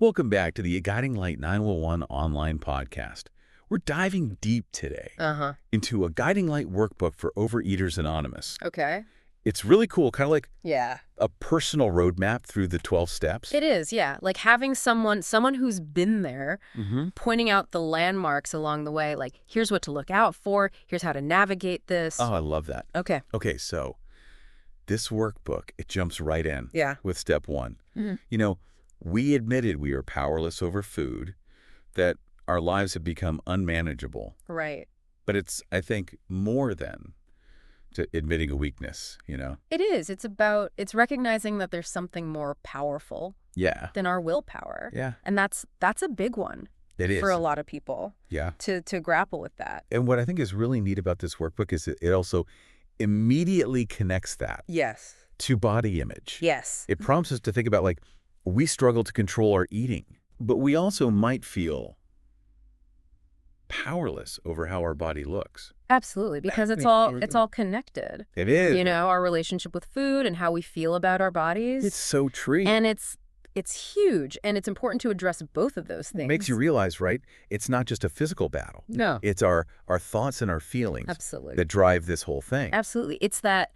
Welcome back to the Guiding Light 911 online podcast. We're diving deep today into a Guiding Light workbook for Overeaters Anonymous. Okay. It's really cool, kind of like Yeah. a personal roadmap through the 12 steps. It is, yeah. Like having someone who's been there, pointing out the landmarks along the way, like, here's what to look out for, here's how to navigate this. Oh, I love that. Okay. Okay, so this workbook, it jumps right in with step one. You know, we admitted we are powerless over food, that our lives have become unmanageable. Right. But it's, I think, more than to admitting a weakness, you know? It is. It's recognizing that there's something more powerful than our willpower. Yeah. And that's a big one. It is. For a lot of people. Yeah. To grapple with that. And what I think is really neat about this workbook is that it also immediately connects that Yes. to body image. Yes. It prompts us to think about, like, we struggle to control our eating, but we also might feel powerless over how our body looks. Absolutely, because it's all connected. It is. You know, our relationship with food and how we feel about our bodies. It's so true. And it's huge, and it's important to address both of those things. It makes you realize, right? It's not just a physical battle. No. It's our thoughts and our feelings Absolutely. that drive this whole thing. Absolutely. It's that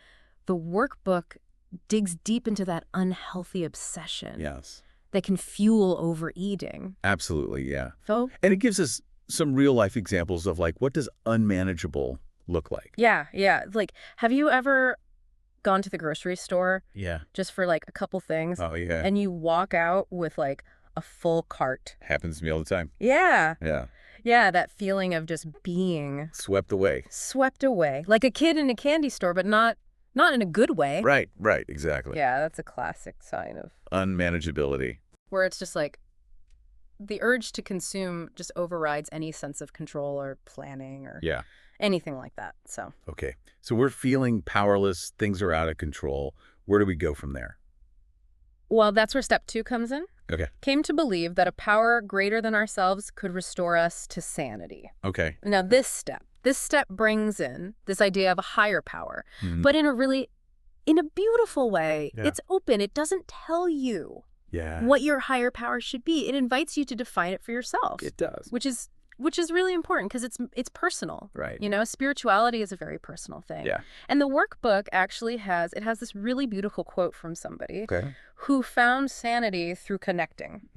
the workbook digs deep into that unhealthy obsession. Yes. That can fuel overeating. Absolutely, yeah. So, and it gives us some real-life examples of, like, what does unmanageable look like? Yeah. Like, have you ever gone to the grocery store? Yeah. Just for, like, a couple things? Oh, yeah. And you walk out with, like, a full cart. Happens to me all the time. Yeah. Yeah. Yeah, that feeling of just being swept away. Swept away. Like a kid in a candy store, but not in a good way. Right, exactly. Yeah, that's a classic sign of unmanageability. Where it's just like the urge to consume just overrides any sense of control or planning or anything like that. So okay. So we're feeling powerless, things are out of control. Where do we go from there? Well, that's where step 2 comes in. Okay. Came to believe that a power greater than ourselves could restore us to sanity. Okay. Now this step brings in this idea of a higher power, but in a beautiful way. Yeah. It's open. It doesn't tell you what your higher power should be. It invites you to define it for yourself. It does. Which is really important because it's personal. Right. You know, spirituality is a very personal thing. Yeah. And the workbook actually has this really beautiful quote from somebody who found sanity through connecting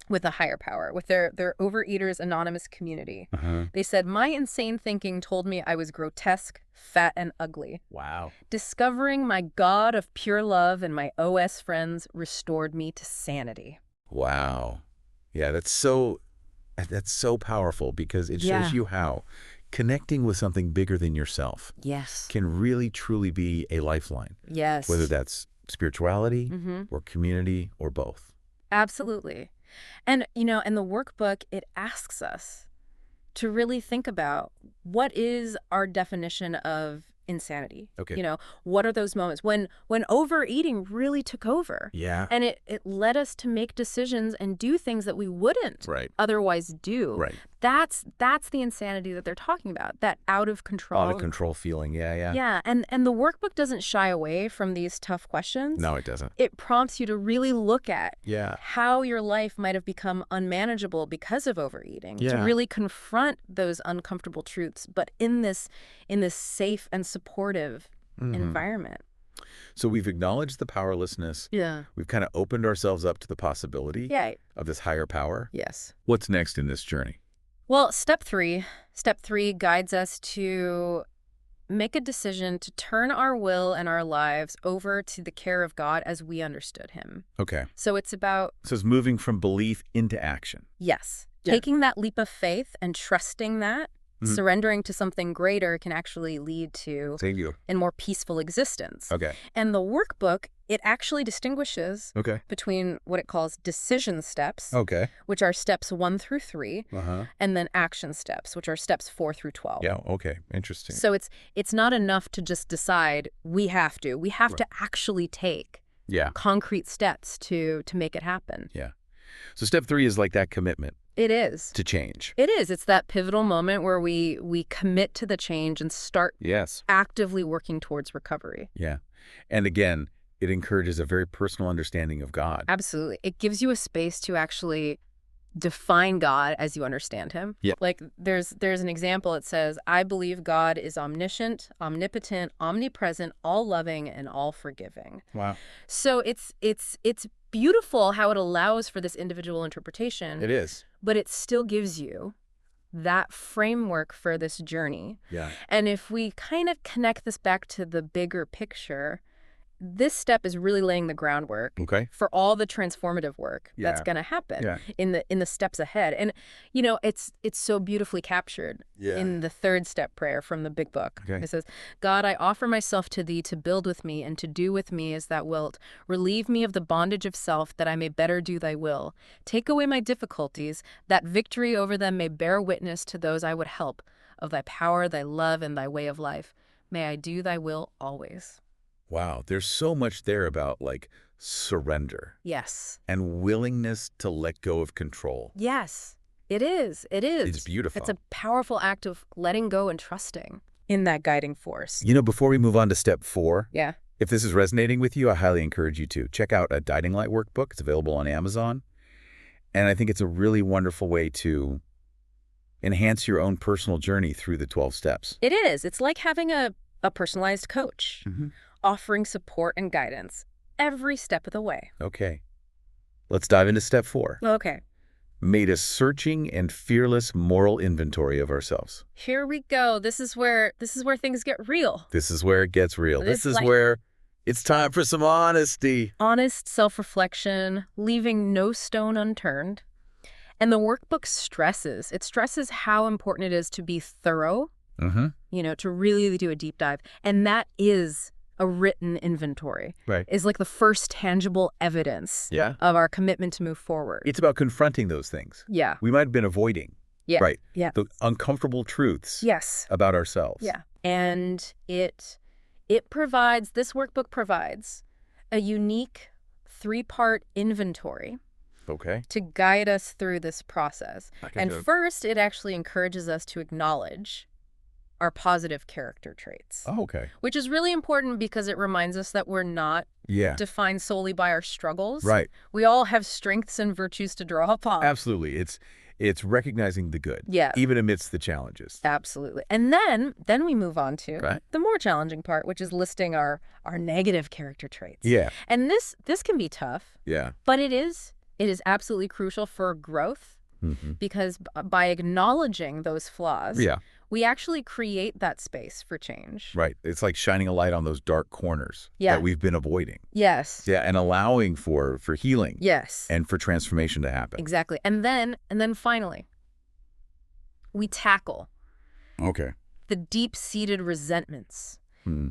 with a higher power, with their Overeaters Anonymous community. They said, "My insane thinking told me I was grotesque, fat, and ugly. Wow. Discovering my God of pure love and my OS friends restored me to sanity." Wow. Yeah, that's so powerful because it shows you how connecting with something bigger than yourself can really, truly be a lifeline. Yes. Whether that's spirituality or community or both. Absolutely. And, you know, and the workbook, it asks us to really think about what is our definition of insanity. Okay. You know, what are those moments when overeating really took over? Yeah. And it led us to make decisions and do things that we wouldn't otherwise do. Right. That's the insanity that they're talking about, that out of control feeling. Yeah. Yeah. And the workbook doesn't shy away from these tough questions. No, it doesn't. It prompts you to really look at how your life might have become unmanageable because of overeating. To really confront those uncomfortable truths, but in this safe and supportive environment. So we've acknowledged the powerlessness. Yeah. We've kind of opened ourselves up to the possibility of this higher power. Yes. What's next in this journey? Well, step 3 guides us to make a decision to turn our will and our lives over to the care of God as we understood him. Okay. So it's about... So it's moving from belief into action. Yes. Yeah. Taking that leap of faith and trusting that, surrendering to something greater can actually lead to a more peaceful existence. Okay. And the workbook, it actually distinguishes between what it calls decision steps, which are steps 1 through 3, and then action steps, which are steps 4 through 12. Yeah, okay. Interesting. So it's not enough to just decide we have to. We have to actually take concrete steps to make it happen. Yeah. So step 3 is like that commitment. It is. To change. It is. It's that pivotal moment where we commit to the change and start actively working towards recovery. Yeah. And again, it encourages a very personal understanding of God. Absolutely. It gives you a space to actually define God as you understand him. Yeah. Like there's an example. It says, I believe God is omniscient, omnipotent, omnipresent, all-loving, and all-forgiving. Wow. So it's beautiful how it allows for this individual interpretation. It is. But it still gives you that framework for this journey. Yeah. And if we kind of connect this back to the bigger picture, this step is really laying the groundwork for all the transformative work that's going to happen in the steps ahead. And, you know, it's so beautifully captured in the third step prayer from the big book. It says, God, I offer myself to thee to build with me and to do with me as thou wilt. Relieve me of the bondage of self that I may better do thy will. Take away my difficulties, that victory over them may bear witness to those I would help of thy power, thy love, and thy way of life. May I do thy will always. Wow, there's so much there about, like, surrender. Yes. And willingness to let go of control. Yes, it is. It is. It's beautiful. It's a powerful act of letting go and trusting in that guiding force. You know, before we move on to step 4, if this is resonating with you, I highly encourage you to check out a Guiding Light Workbook. It's available on Amazon. And I think it's a really wonderful way to enhance your own personal journey through the 12 steps. It is. It's like having a personalized coach. Offering support and guidance every step of the way. Okay. Let's dive into step 4. Okay. Made a searching and fearless moral inventory of ourselves. Here we go. This is where things get real. This is where it gets real. This is where it's time for some honesty. Honest self-reflection, leaving no stone unturned. And the workbook stresses how important it is to be thorough, you know, to really do a deep dive. And that is a written inventory. Is like the first tangible evidence of our commitment to move forward. It's about confronting those things. We might have been avoiding. The uncomfortable truths about ourselves. And this workbook provides a unique 3-part inventory to guide us through this process. And first, it actually encourages us to acknowledge our positive character traits. Which is really important because it reminds us that we're not defined solely by our struggles. We all have strengths and virtues to draw upon. Absolutely. It's recognizing the good, even amidst the challenges. Absolutely. And then we move on to the more challenging part, which is listing our negative character traits. And this can be tough. But it is absolutely crucial for growth. Because by acknowledging those flaws, we actually create that space for change. It's like shining a light on those dark corners that we've been avoiding. And allowing for healing. And for transformation to happen. Exactly. And then finally, we tackle the deep-seated resentments,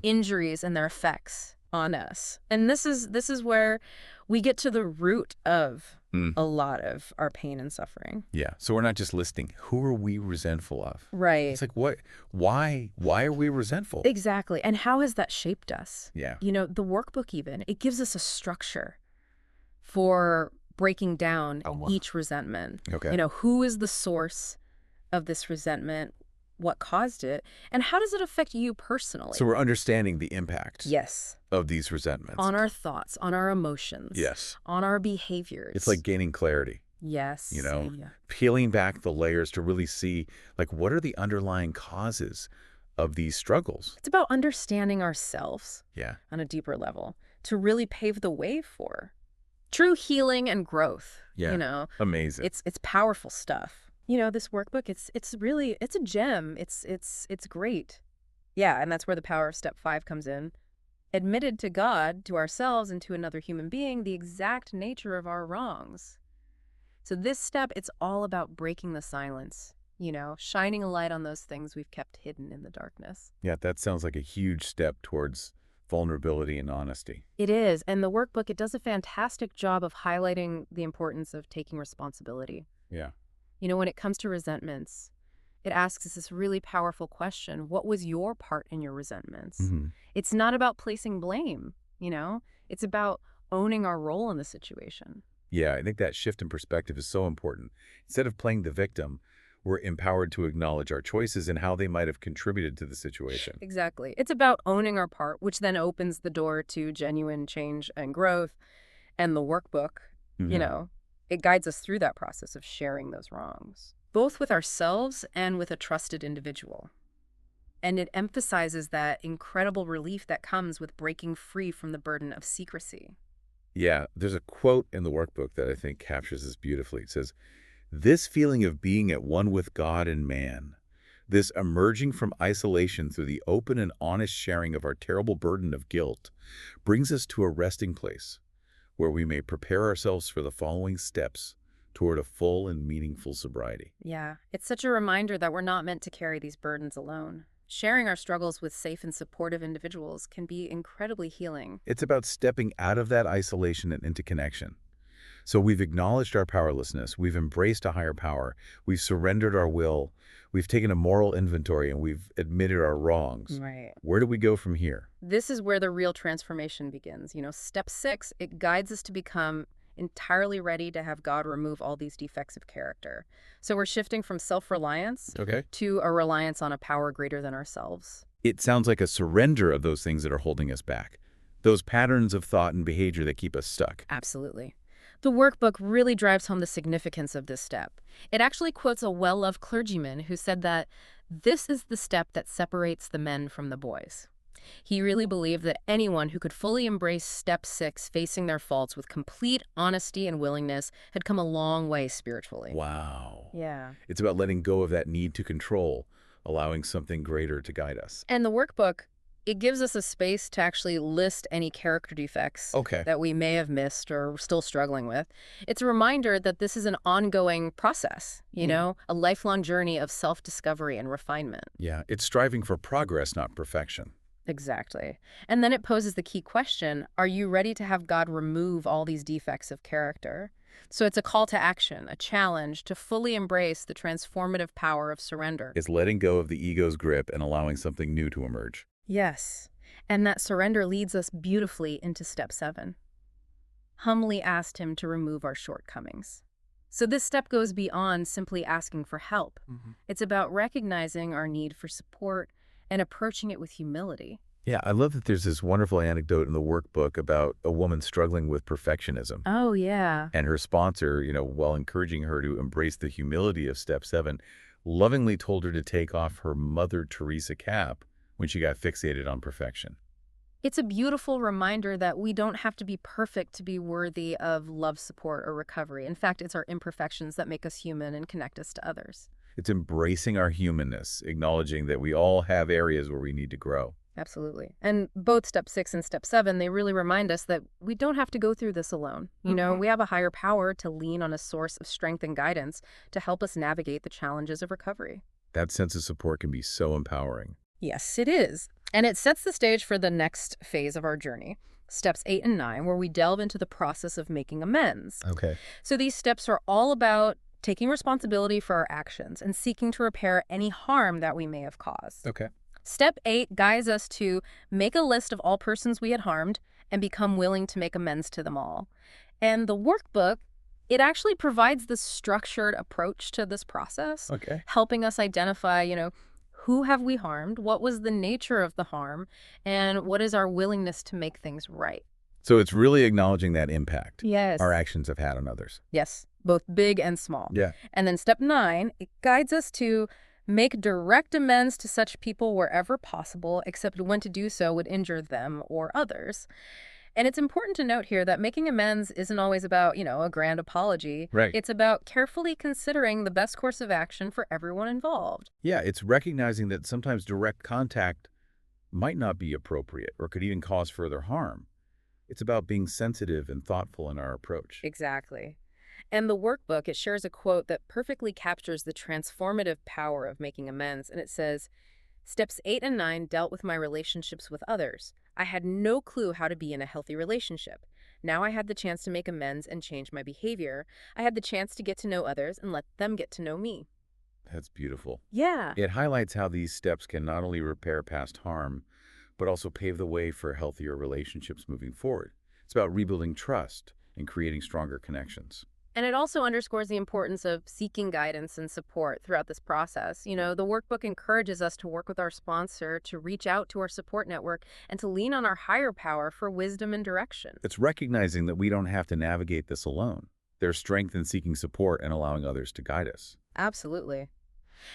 injuries, and their effects on us. And this is where we get to the root of a lot of our pain and suffering. So we're not just listing who are we resentful of. It's like, why are we resentful? Exactly. And how has that shaped us? You know, the workbook even, it gives us a structure for breaking down each resentment. You know, who is the source of this resentment? What caused it, and how does it affect you personally? So we're understanding the impact of these resentments. On our thoughts, on our emotions, on our behaviors. It's like gaining clarity. You know, peeling back the layers to really see, like, what are the underlying causes of these struggles? It's about understanding ourselves on a deeper level to really pave the way for true healing and growth. You know, amazing. It's powerful stuff. You know, this workbook, it's a gem. It's great. And that's where the power of step 5 comes in. Admitted to God, to ourselves, and to another human being the exact nature of our wrongs. So this step, it's all about breaking the silence, you know, shining a light on those things we've kept hidden in the darkness. That sounds like a huge step towards vulnerability and honesty. It is. And the workbook, it does a fantastic job of highlighting the importance of taking responsibility. You know, when it comes to resentments, it asks us this really powerful question. What was your part in your resentments? It's not about placing blame, you know? It's about owning our role in the situation. I think that shift in perspective is so important. Instead of playing the victim, We're empowered to acknowledge our choices and how they might have contributed to the situation. Exactly. It's about owning our part, which then opens the door to genuine change and growth. And the workbook, you know, it guides us through that process of sharing those wrongs, both with ourselves and with a trusted individual. And it emphasizes that incredible relief that comes with breaking free from the burden of secrecy. Yeah, there's a quote in the workbook that I think captures this beautifully. It says, "This feeling of being at one with God and man, this emerging from isolation through the open and honest sharing of our terrible burden of guilt, brings us to a resting place where we may prepare ourselves for the following steps toward a full and meaningful sobriety." Yeah, it's such a reminder that we're not meant to carry these burdens alone. Sharing our struggles with safe and supportive individuals can be incredibly healing. It's about stepping out of that isolation and into connection. So we've acknowledged our powerlessness, we've embraced a higher power, we've surrendered our will, we've taken a moral inventory, and we've admitted our wrongs. Right. Where do we go from here? This is where the real transformation begins. Step 6, it guides us to become entirely ready to have God remove all these defects of character. So we're shifting from self-reliance to a reliance on a power greater than ourselves. It sounds like a surrender of those things that are holding us back, those patterns of thought and behavior that keep us stuck. Absolutely. The workbook really drives home the significance of this step. It actually quotes a well-loved clergyman who said that this is the step that separates the men from the boys. He really believed that anyone who could fully embrace step 6, facing their faults with complete honesty and willingness, had come a long way spiritually. Wow. Yeah. It's about letting go of that need to control, allowing something greater to guide us. And the workbook, it gives us a space to actually list any character defects that we may have missed or still struggling with. It's a reminder that this is an ongoing process, a lifelong journey of self-discovery and refinement. Yeah, it's striving for progress, not perfection. Exactly. And then it poses the key question, are you ready to have God remove all these defects of character? So it's a call to action, a challenge to fully embrace the transformative power of surrender. It's letting go of the ego's grip and allowing something new to emerge. Yes. And that surrender leads us beautifully into step 7. Humbly asked him to remove our shortcomings. So this step goes beyond simply asking for help. It's about recognizing our need for support and approaching it with humility. Yeah, I love that there's this wonderful anecdote in the workbook about a woman struggling with perfectionism. Oh, yeah. And her sponsor, while encouraging her to embrace the humility of step 7, lovingly told her to take off her Mother Teresa cap when she got fixated on perfection. It's a beautiful reminder that we don't have to be perfect to be worthy of love, support, or recovery. In fact, it's our imperfections that make us human and connect us to others. It's embracing our humanness, acknowledging that we all have areas where we need to grow. Absolutely. And both step 6 and step 7, they really remind us that we don't have to go through this alone. We have a higher power to lean on a source of strength and guidance to help us navigate the challenges of recovery. That sense of support can be so empowering. Yes, it is. And it sets the stage for the next phase of our journey, steps 8 and 9, where we delve into the process of making amends. So these steps are all about taking responsibility for our actions and seeking to repair any harm that we may have caused. Step 8 guides us to make a list of all persons we had harmed and become willing to make amends to them all. And the workbook, it actually provides this structured approach to this process, helping us identify, who have we harmed, what was the nature of the harm, and what is our willingness to make things right. So it's really acknowledging that impact our Yes. actions have had on others. Yes, both big and small. Yeah. And then step 9, it guides us to make direct amends to such people wherever possible, except when to do so would injure them or others. And it's important to note here that making amends isn't always about, a grand apology. Right. It's about carefully considering the best course of action for everyone involved. Yeah, it's recognizing that sometimes direct contact might not be appropriate or could even cause further harm. It's about being sensitive and thoughtful in our approach. Exactly. And the workbook, it shares a quote that perfectly captures the transformative power of making amends. And it says, steps 8 and 9 dealt with my relationships with others. I had no clue how to be in a healthy relationship. Now I had the chance to make amends and change my behavior. I had the chance to get to know others and let them get to know me. That's beautiful. Yeah. It highlights how these steps can not only repair past harm, but also pave the way for healthier relationships moving forward. It's about rebuilding trust and creating stronger connections. And it also underscores the importance of seeking guidance and support throughout this process. The workbook encourages us to work with our sponsor, to reach out to our support network, and to lean on our higher power for wisdom and direction. It's recognizing that we don't have to navigate this alone. There's strength in seeking support and allowing others to guide us. Absolutely.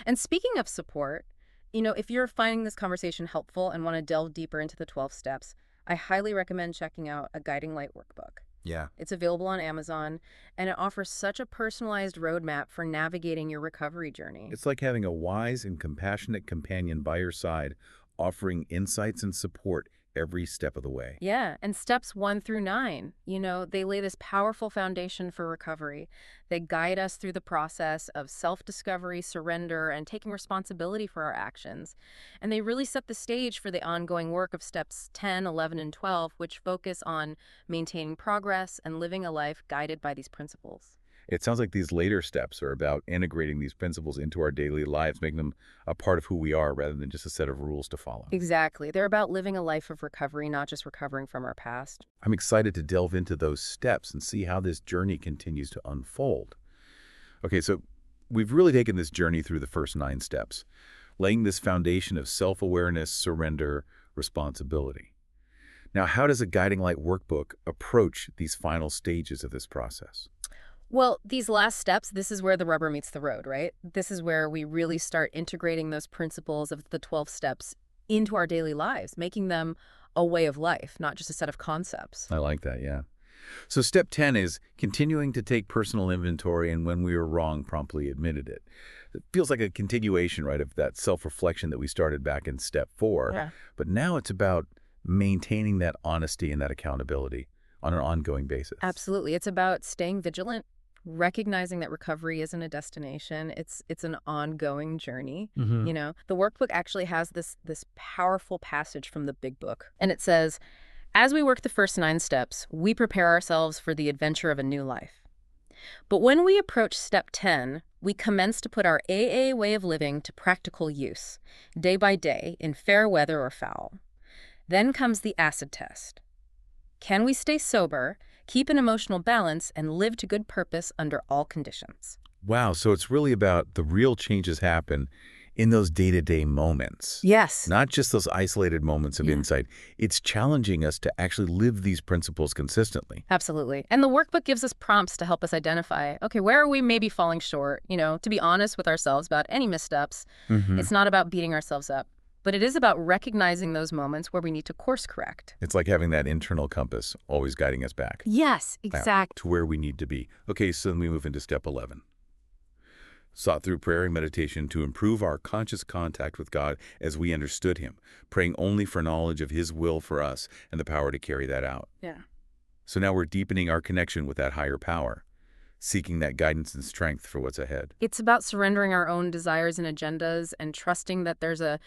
And speaking of support, if you're finding this conversation helpful and want to delve deeper into the 12 steps, I highly recommend checking out a Guiding Light Workbook. Yeah. It's available on Amazon, and it offers such a personalized roadmap for navigating your recovery journey. It's like having a wise and compassionate companion by your side, offering insights and support every step of the way. Yeah, and steps 1 through 9, they lay this powerful foundation for recovery. They guide us through the process of self-discovery, surrender, and taking responsibility for our actions. And they really set the stage for the ongoing work of steps 10, 11, and 12, which focus on maintaining progress and living a life guided by these principles. It sounds like these later steps are about integrating these principles into our daily lives, making them a part of who we are rather than just a set of rules to follow. Exactly. They're about living a life of recovery, not just recovering from our past. I'm excited to delve into those steps and see how this journey continues to unfold. Okay, so we've really taken this journey through the first 9 steps, laying this foundation of self-awareness, surrender, responsibility. Now, how does a Guiding Light Workbook approach these final stages of this process? Well, these last steps, this is where the rubber meets the road, right? This is where we really start integrating those principles of the 12 steps into our daily lives, making them a way of life, not just a set of concepts. I like that, yeah. So step 10 is continuing to take personal inventory and when we were wrong, promptly admitted it. It feels like a continuation, right, of that self-reflection that we started back in step 4. Yeah. But now it's about maintaining that honesty and that accountability on an ongoing basis. Absolutely. It's about staying vigilant, recognizing that recovery isn't a destination. It's an ongoing journey. The workbook actually has this powerful passage from the big book. And it says, as we work the first 9 steps, we prepare ourselves for the adventure of a new life. But when we approach step 10, we commence to put our AA way of living to practical use, day by day, in fair weather or foul. Then comes the acid test. Can we stay sober, keep an emotional balance, and live to good purpose under all conditions? Wow, so it's really about the real changes happen in those day-to-day moments. Yes. Not just those isolated moments of insight. It's challenging us to actually live these principles consistently. Absolutely. And the workbook gives us prompts to help us identify, okay, where are we maybe falling short? To be honest with ourselves about any missteps. It's not about beating ourselves up, but it is about recognizing those moments where we need to course correct. It's like having that internal compass always guiding us back. Yes, exactly. To where we need to be. Okay, so then we move into step 11. Sought through prayer and meditation to improve our conscious contact with God as we understood Him, praying only for knowledge of His will for us and the power to carry that out. Yeah. So now we're deepening our connection with that higher power, seeking that guidance and strength for what's ahead. It's about surrendering our own desires and agendas and trusting that there's a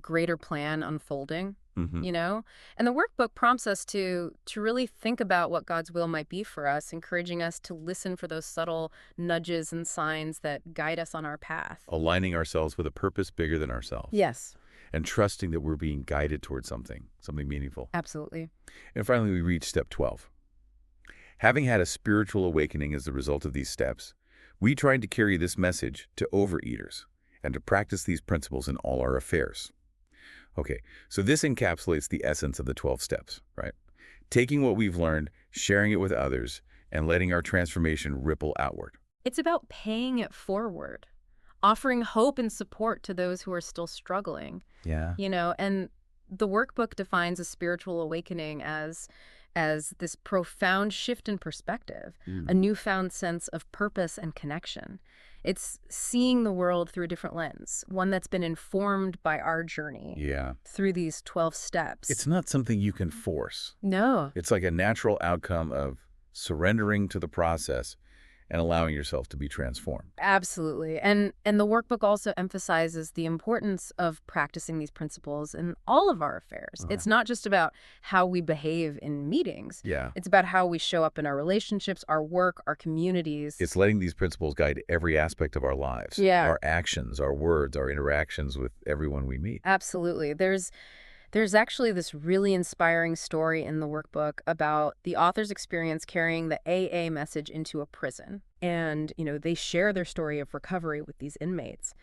greater plan unfolding, And the workbook prompts us to really think about what God's will might be for us, encouraging us to listen for those subtle nudges and signs that guide us on our path. Aligning ourselves with a purpose bigger than ourselves. Yes. And trusting that we're being guided towards something meaningful. Absolutely. And finally, we reach step 12. Having had a spiritual awakening as a result of these steps, we tried to carry this message to overeaters and to practice these principles in all our affairs. Okay, so this encapsulates the essence of the 12 steps, right? Taking what we've learned, sharing it with others, and letting our transformation ripple outward. It's about paying it forward, offering hope and support to those who are still struggling. Yeah. And the workbook defines a spiritual awakening as this profound shift in perspective, a newfound sense of purpose and connection. It's seeing the world through a different lens, one that's been informed by our journey through these 12 steps. It's not something you can force. No. It's like a natural outcome of surrendering to the process and allowing yourself to be transformed. Absolutely. And the workbook also emphasizes the importance of practicing these principles in all of our affairs. It's not just about how we behave in meetings. Yeah. It's about how we show up in our relationships, our work, our communities. It's letting these principles guide every aspect of our lives. Yeah. Our actions, our words, our interactions with everyone we meet. Absolutely. There's There's actually this really inspiring story in the workbook about the author's experience carrying the AA message into a prison. And, they share their story of recovery with these inmates.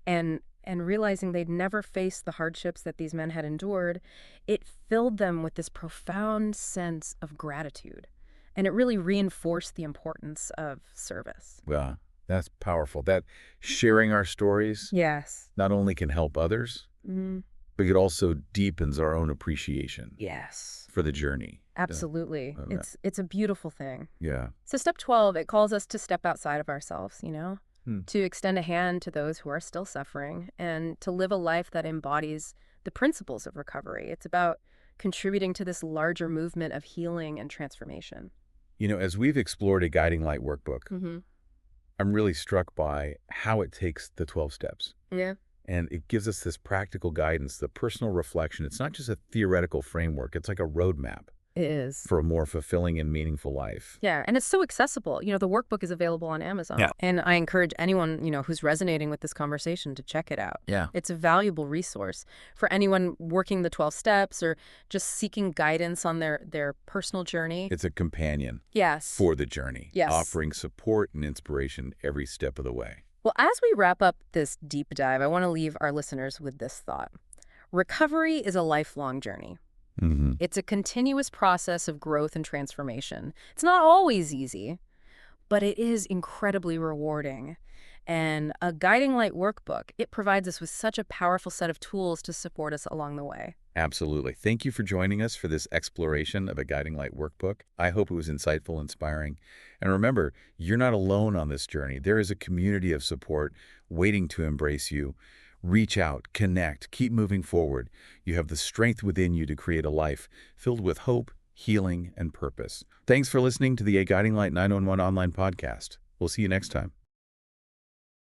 And realizing they'd never faced the hardships that these men had endured, it filled them with this profound sense of gratitude. And it really reinforced the importance of service. Well, that's powerful. That sharing our stories Yes. not only can help others, but it also deepens our own appreciation. Yes. For the journey. Absolutely. It's a beautiful thing. Yeah. So step 12, it calls us to step outside of ourselves, to extend a hand to those who are still suffering and to live a life that embodies the principles of recovery. It's about contributing to this larger movement of healing and transformation. As we've explored a Guiding Light workbook, I'm really struck by how it takes the 12 steps. Yeah. And it gives us this practical guidance, the personal reflection. It's not just a theoretical framework. It's like a roadmap. It is. For a more fulfilling and meaningful life. Yeah, and it's so accessible. The workbook is available on Amazon. Yeah. And I encourage anyone, who's resonating with this conversation to check it out. Yeah. It's a valuable resource for anyone working the 12 steps or just seeking guidance on their personal journey. It's a companion. Yes. For the journey. Yes. Offering support and inspiration every step of the way. Well, as we wrap up this deep dive, I want to leave our listeners with this thought. Recovery is a lifelong journey. It's a continuous process of growth and transformation. It's not always easy, but it is incredibly rewarding. And a Guiding Light workbook, it provides us with such a powerful set of tools to support us along the way. Absolutely. Thank you for joining us for this exploration of a Guiding Light workbook. I hope it was insightful, inspiring. And remember, you're not alone on this journey. There is a community of support waiting to embrace you. Reach out, connect, keep moving forward. You have the strength within you to create a life filled with hope, healing, and purpose. Thanks for listening to the A Guiding Light 911 online podcast. We'll see you next time.